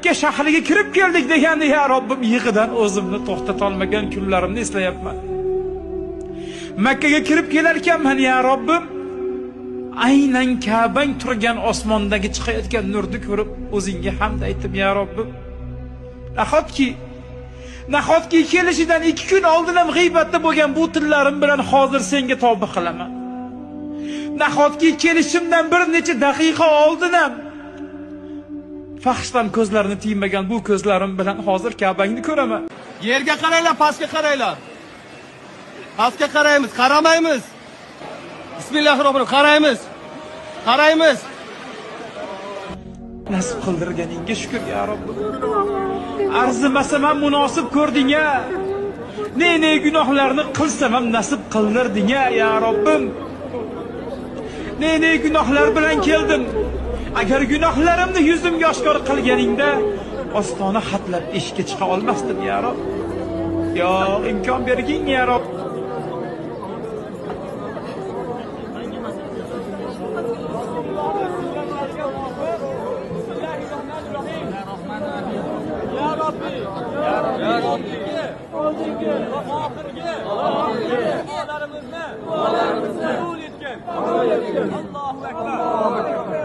Shahriga kirib keldik deganda ya Robbim yig'idan o'zimni to'xtata olmagan kunlarimni eslayapman. Makkaga kirib kelar ekanman ya Robbim. Aynan Ka'bang turgan osmondagi chiqayotgan nurni ko'rib o'zingga hamd aytdim ya Robbim. Nahotki kelishidan 2 kun oldin ham g'iybatda bo'lgan bu tillarim bilan hozir senga tavba qilaman. Nahotki kelishimdan bir necha daqiqa oldin ham fahshdan ko'zlarini tiymagan bu ko'zlarim bilan hozir Ka'bangni ko'raman. Yerga qaranglar, pastga qaranglar. Pastga qaraymiz, qaramaymiz. Bismillahirrohmanirrohim, qaraymiz. Nasib qildirganingga shukr ya Robbim. Arzimasam ham munosib ko'rding-a. Ne gunohlarni qilsam ham nasib qildirding-a ya Robbim. Ne gunohlar bilan keldim. Agar gunohlarimni yuzimga oshkor qilganingda ostona xatlab eshikka chiqa olmasdim ya Rob. Yo, imkon bergin ya Rob. Ya Rabbi, oldingi va oxirgi duolarimizni qabul etgin. Allohu akbar.